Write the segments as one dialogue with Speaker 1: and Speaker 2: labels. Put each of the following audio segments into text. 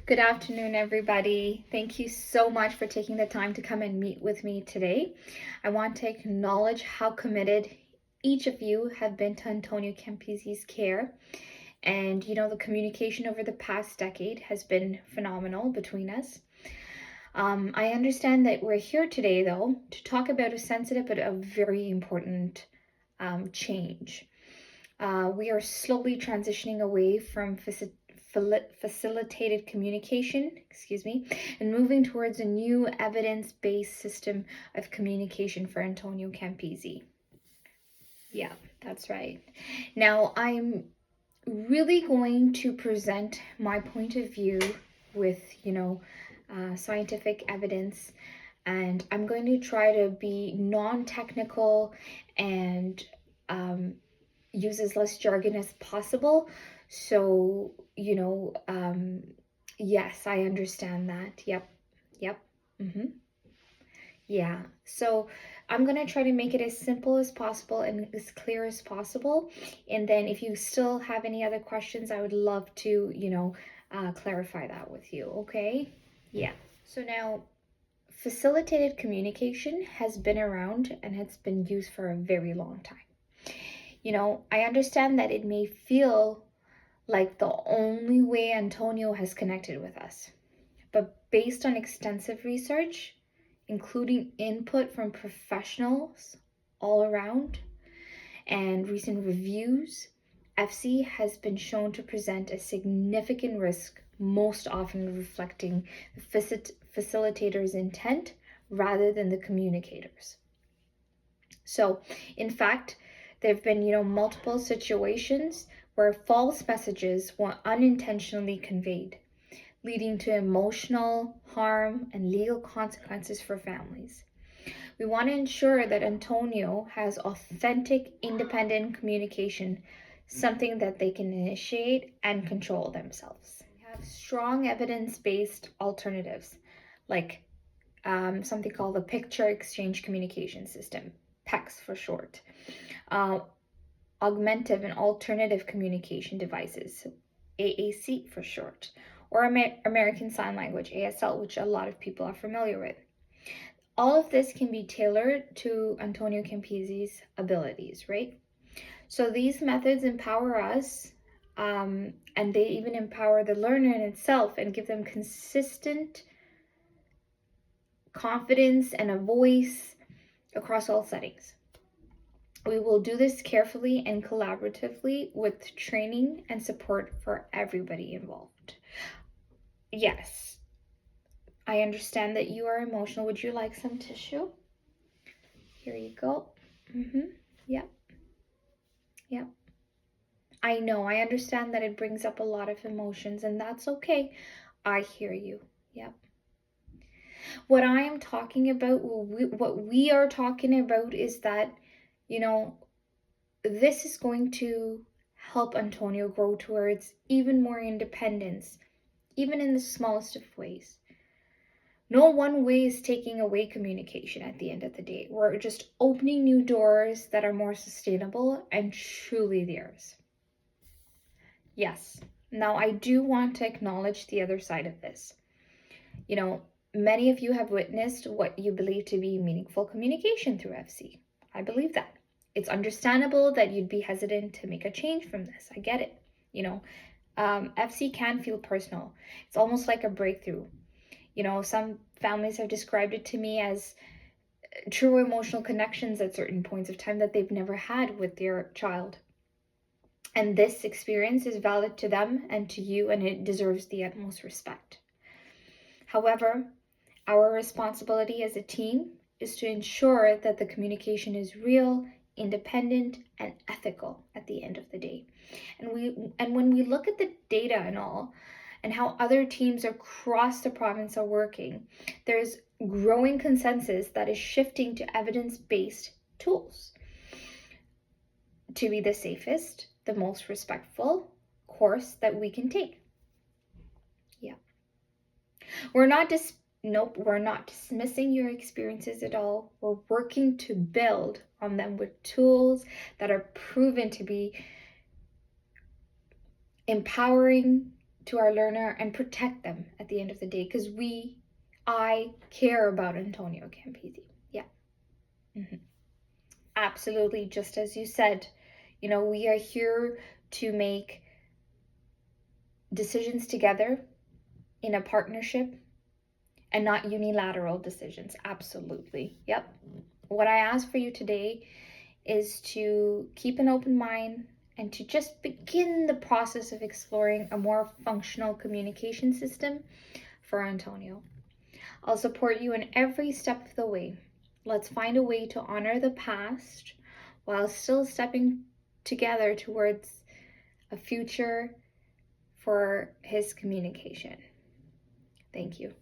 Speaker 1: Good afternoon, everybody. Thank you so much for taking the time to come and meet with me today. I want to acknowledge how committed each of you have been to Antonio Campisi's care. And the communication over the past decade has been phenomenal between us. I understand that we're here today, though, to talk about a sensitive but a very important change. We are slowly transitioning away from facilitated communication, and moving towards a new evidence-based system of communication for Antonio Campisi. Yeah, that's right. Now, I'm really going to present my point of view with, scientific evidence, and I'm going to try to be non-technical and use as less jargon as possible. So, yes, I understand that. Yep. Mm-hmm. Yeah. So I'm going to try to make it as simple as possible and as clear as possible. And then if you still have any other questions, I would love to, clarify that with you. Okay. Yeah. So now, facilitated communication has been around and has been used for a very long time. I understand that it may feel like the only way Antonio has connected with us. But based on extensive research, including input from professionals all around and recent reviews, FC has been shown to present a significant risk, most often reflecting the facilitator's intent rather than the communicator's. So, in fact, there have been, multiple situations where false messages were unintentionally conveyed, leading to emotional harm and legal consequences for families. We want to ensure that Antonio has authentic, independent communication, something that they can initiate and control themselves. We have strong evidence-based alternatives, like something called the Picture Exchange Communication System, PECS for short. Augmentative and alternative communication devices, AAC for short, or American Sign Language, ASL, which a lot of people are familiar with. All of this can be tailored to Antonio Campisi's abilities, right? So these methods empower us, and they even empower the learner in itself and give them consistent confidence and a voice across all settings. We will do this carefully and collaboratively with training and support for everybody involved. Yes, I understand that you are emotional. Would you like some tissue? Here you go. Yep. I know, I understand that it brings up a lot of emotions, and that's okay. I hear you. Yep. What I am talking about, what we are talking about is that, this is going to help Antonio grow towards even more independence, even in the smallest of ways. No one way is taking away communication at the end of the day. We're just opening new doors that are more sustainable and truly theirs. Yes. Now, I do want to acknowledge the other side of this. Many of you have witnessed what you believe to be meaningful communication through FC. I believe that. It's understandable that you'd be hesitant to make a change from this. I get it. FC can feel personal. It's almost like a breakthrough. Some families have described it to me as true emotional connections at certain points of time that they've never had with their child. And this experience is valid to them and to you, and it deserves the utmost respect. However, our responsibility as a team is to ensure that the communication is real, independent, and ethical at the end of the day. And when we look at the data and all, and how other teams across the province are working, there's growing consensus that is shifting to evidence-based tools to be the safest, the most respectful course that we can take. Yeah. We're not dismissing your experiences at all. We're working to build on them with tools that are proven to be empowering, to our learner and protect them at the end of the day, because I care about Antonio Campisi. Yeah. Mhm. Absolutely. Just as you said, we are here to make decisions together in a partnership and not unilateral decisions. Absolutely. Yep. What I ask for you today is to keep an open mind and to just begin the process of exploring a more functional communication system for Antonio. I'll support you in every step of the way. Let's find a way to honor the past while still stepping together towards a future for his communication. Thank you.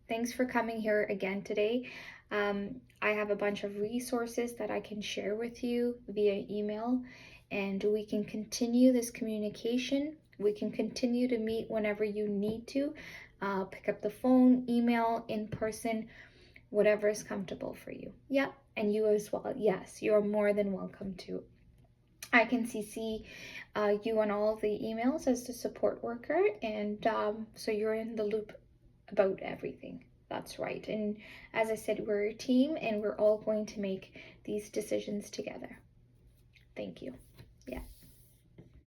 Speaker 1: Thanks for coming here again today. I have a bunch of resources that I can share with you via email, and we can continue this communication. We can continue to meet whenever you need to. Pick up the phone, email, in person, whatever is comfortable for you. Yeah, and you as well. Yes, you're more than welcome to. I can CC you on all of the emails as the support worker, and so you're in the loop about everything. That's right. And as I said, we're a team and we're all going to make these decisions together. Thank you. Yeah.